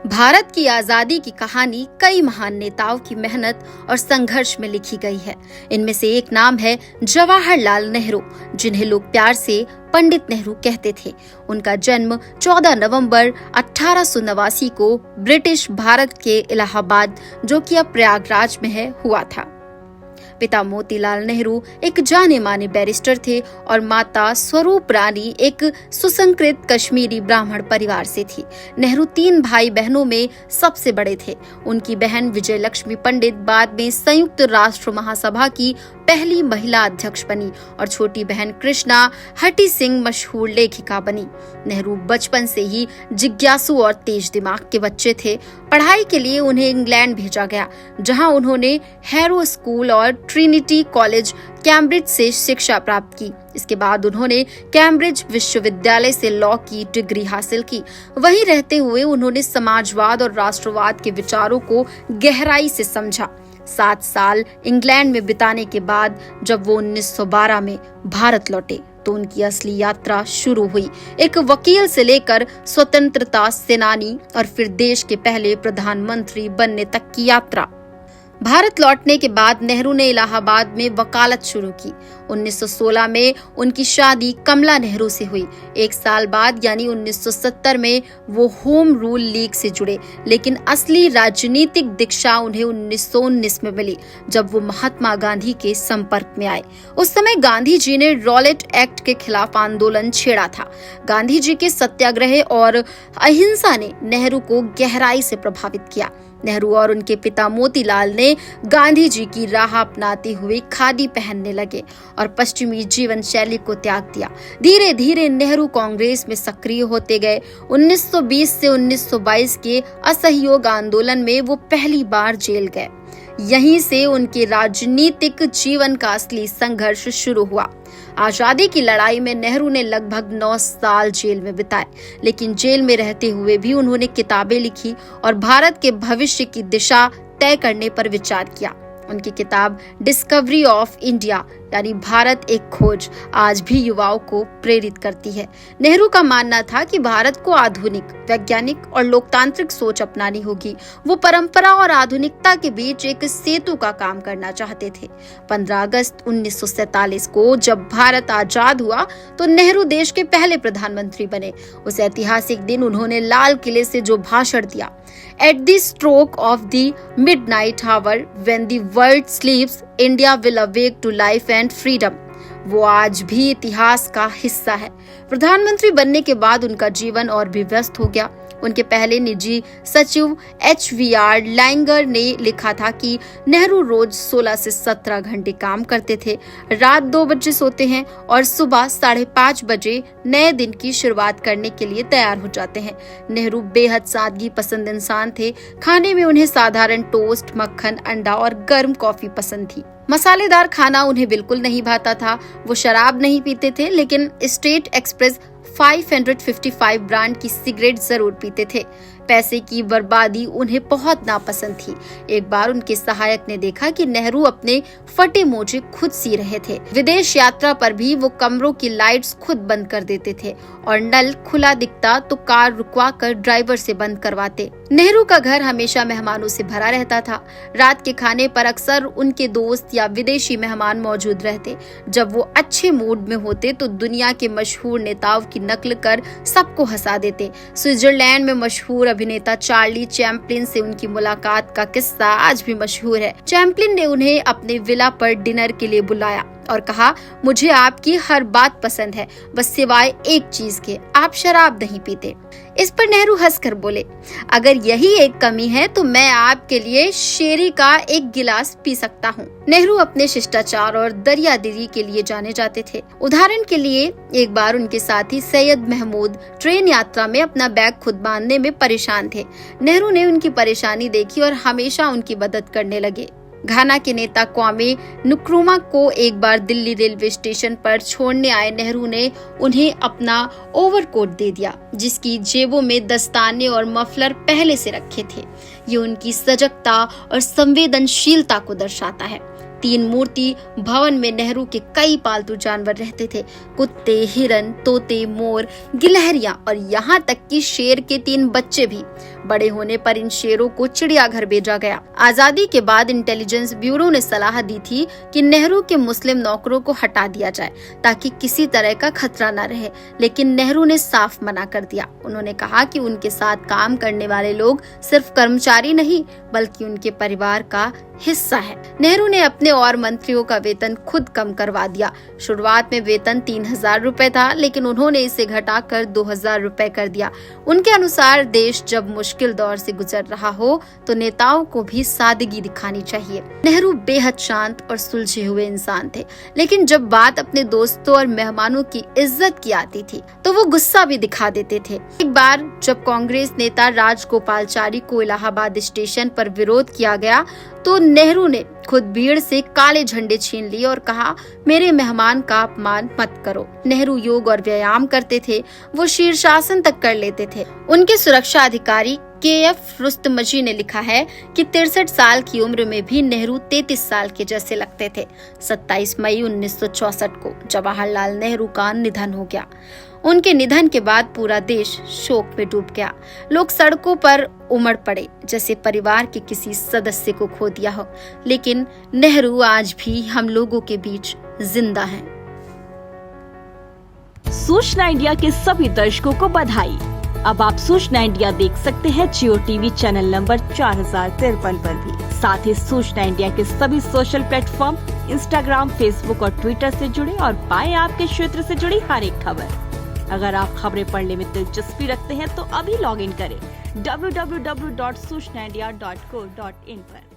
भारत की आजादी की कहानी कई महान नेताओं की मेहनत और संघर्ष में लिखी गई है। इनमें से एक नाम है जवाहरलाल नेहरू, जिन्हें लोग प्यार से पंडित नेहरू कहते थे। उनका जन्म 14 नवंबर 1889 को ब्रिटिश भारत के इलाहाबाद, जो कि अब प्रयागराज में है, हुआ था। पिता मोतीलाल नेहरू एक जाने माने बैरिस्टर थे और माता स्वरूप रानी एक सुसंस्कृत कश्मीरी ब्राह्मण परिवार से थी। नेहरू 3 भाई बहनों में सबसे बड़े थे। उनकी बहन विजय लक्ष्मी पंडित बाद में संयुक्त राष्ट्र महासभा की पहली महिला अध्यक्ष बनी और छोटी बहन कृष्णा हटी सिंह मशहूर लेखिका बनी। नेहरू बचपन से ही जिज्ञासु और तेज दिमाग के बच्चे थे। पढ़ाई के लिए उन्हें इंग्लैंड भेजा गया, जहां उन्होंने हैरो स्कूल और ट्रिनिटी कॉलेज कैम्ब्रिज से शिक्षा प्राप्त की। इसके बाद उन्होंने कैम्ब्रिज विश्वविद्यालय से लॉ की डिग्री हासिल की। वहीं रहते हुए उन्होंने समाजवाद और राष्ट्रवाद के विचारों को गहराई से समझा। 7 साल इंग्लैंड में बिताने के बाद जब वो 1912 में भारत लौटे तो उनकी असली यात्रा शुरू हुई। एक वकील से लेकर स्वतंत्रता सेनानी और फिर देश के पहले प्रधानमंत्री बनने तक की यात्रा। भारत लौटने के बाद नेहरू ने इलाहाबाद में वकालत शुरू की। 1916 में उनकी शादी कमला नेहरू से हुई। 1 साल बाद यानी 1970 में वो होम रूल लीग से जुड़े, लेकिन असली राजनीतिक दीक्षा उन्हें 1919 में मिली, जब वो महात्मा गांधी के संपर्क में आए। उस समय गांधी जी ने रॉलेट एक्ट के खिलाफ आंदोलन छेड़ा था। गांधी जी के सत्याग्रह और अहिंसा ने नेहरू को गहराई से प्रभावित किया। नेहरू और उनके पिता मोतीलाल ने गांधी जी की राह अपनाते हुए खादी पहनने लगे और पश्चिमी जीवन शैली को त्याग दिया। धीरे धीरे नेहरू कांग्रेस में सक्रिय होते गए। 1920 से 1922 के असहयोग आंदोलन में वो पहली बार जेल गए। यहीं से उनके राजनीतिक जीवन का असली संघर्ष शुरू हुआ। आजादी की लड़ाई में नेहरू ने लगभग 9 साल जेल में बिताए, लेकिन जेल में रहते हुए भी उन्होंने किताबें लिखी और भारत के भविष्य की दिशा तय करने पर विचार किया। उनकी किताब डिस्कवरी ऑफ इंडिया यानी भारत एक खोज आज भी युवाओं को प्रेरित करती है। नेहरू का मानना था कि भारत को आधुनिक, वैज्ञानिक और लोकतांत्रिक सोच अपनानी होगी। वो परंपरा और आधुनिकता के बीच एक सेतु का काम करना चाहते थे। 15 अगस्त 1947 को जब भारत आजाद हुआ तो नेहरू देश के पहले प्रधानमंत्री बने। उस ऐतिहासिक दिन उन्होंने लाल किले से जो भाषण दिया, at the stroke of the midnight hour when the world sleeps India will awake to life and freedom, वो आज भी इतिहास का हिस्सा है। प्रधानमंत्री बनने के बाद उनका जीवन और भी व्यस्त हो गया। उनके पहले निजी सचिव HVR लाइंगर ने लिखा था कि नेहरू रोज 16 से 17 घंटे काम करते थे, रात 2 बजे सोते हैं और सुबह 5:30 बजे नए दिन की शुरुआत करने के लिए तैयार हो जाते हैं। नेहरू बेहद सादगी पसंद इंसान थे। खाने में उन्हें साधारण टोस्ट, मक्खन, अंडा और गर्म कॉफी पसंद थी। मसालेदार खाना उन्हें बिल्कुल नहीं भाता था। वो शराब नहीं पीते थे, लेकिन स्टेट एक्सप्रेस 555 ब्रांड की सिगरेट जरूर पीते थे। पैसे की बर्बादी उन्हें बहुत नापसंद थी। एक बार उनके सहायक ने देखा कि नेहरू अपने फटे मोजे खुद सी रहे थे। विदेश यात्रा पर भी वो कमरों की लाइट्स खुद बंद कर देते थे और नल खुला दिखता तो कार रुकवा कर ड्राइवर से बंद करवाते। नेहरू का घर हमेशा मेहमानों से भरा रहता था। रात के खाने पर अक्सर उनके दोस्त या विदेशी मेहमान मौजूद रहते। जब वो अच्छे मूड में होते तो दुनिया के मशहूर नेताओं की नकल कर सबको हंसा देते। स्विट्जरलैंड में मशहूर अभिनेता चार्ली चैपलिन से उनकी मुलाकात का किस्सा आज भी मशहूर है। चैपलिन ने उन्हें अपने विला पर डिनर के लिए बुलाया और कहा, मुझे आपकी हर बात पसंद है, बस सिवाय एक चीज के, आप शराब नहीं पीते। इस पर नेहरू हंसकर बोले, अगर यही एक कमी है तो मैं आपके लिए शेरी का एक गिलास पी सकता हूँ। नेहरू अपने शिष्टाचार और दरियादिली के लिए जाने जाते थे। उदाहरण के लिए एक बार उनके साथी सैयद महमूद ट्रेन यात्रा में अपना बैग खुद बांधने में परेशान थे। नेहरू ने उनकी परेशानी देखी और हमेशा उनकी मदद करने लगे। घाना के नेता क्वामे नुक्रुमा को एक बार दिल्ली रेलवे स्टेशन पर छोड़ने आए नेहरू ने उन्हें अपना ओवरकोट दे दिया, जिसकी जेबों में दस्ताने और मफलर पहले से रखे थे। ये उनकी सजगता और संवेदनशीलता को दर्शाता है। तीन मूर्ति भवन में नेहरू के कई पालतू जानवर रहते थे। कुत्ते, हिरन, तोते, मोर, गिलहरियां और यहाँ तक कि शेर के 3 बच्चे भी। बड़े होने पर इन शेरों को चिड़ियाघर भेजा गया। आजादी के बाद इंटेलिजेंस ब्यूरो ने सलाह दी थी कि नेहरू के मुस्लिम नौकरों को हटा दिया जाए ताकि किसी तरह का खतरा न रहे, लेकिन नेहरू ने साफ मना कर दिया। उन्होंने कहा कि उनके साथ काम करने वाले लोग सिर्फ कर्मचारी नहीं बल्कि उनके परिवार का हिस्सा है। नेहरू ने अपने और मंत्रियों का वेतन खुद कम करवा दिया। शुरुआत में वेतन 3000 रुपए था, लेकिन उन्होंने इसे घटाकर 2000 रुपए कर दिया। उनके अनुसार देश जब मुश्किल दौर से गुजर रहा हो तो नेताओं को भी सादगी दिखानी चाहिए। नेहरू बेहद शांत और सुलझे हुए इंसान थे, लेकिन जब बात अपने दोस्तों और मेहमानों की इज्जत की आती थी तो वो गुस्सा भी दिखा देते थे। एक बार जब कांग्रेस नेता राजगोपालचारी को इलाहाबाद स्टेशन पर विरोध किया गया तो नेहरू ने खुद भीड़ से काले झंडे छीन लिए और कहा, मेरे मेहमान का अपमान मत करो। नेहरू योग और व्यायाम करते थे, वो शीर्षासन तक कर लेते थे। उनके सुरक्षा अधिकारी KF रुस्तमजी ने लिखा है कि 63 साल की उम्र में भी नेहरू 33 साल के जैसे लगते थे। 27 मई 1964 को जवाहरलाल नेहरू का निधन हो गया। उनके निधन के बाद पूरा देश शोक में डूब गया। लोग सड़कों पर उमड़ पड़े जैसे परिवार के किसी सदस्य को खो दिया हो, लेकिन नेहरू आज भी हम लोगों के बीच जिंदा हैं। सूचना इंडिया के सभी दर्शकों को बधाई। अब आप सूचना इंडिया देख सकते हैं जियो टीवी चैनल नंबर 4053 पर भी। साथ ही सूचना इंडिया के सभी सोशल प्लेटफॉर्म इंस्टाग्राम, फेसबुक और ट्विटर से जुड़े और पाएं आपके क्षेत्र से जुड़ी हर एक खबर। अगर आप खबरें पढ़ने में दिलचस्पी रखते हैं तो अभी लॉग इन करें www.सूचनाindia.co.in पर।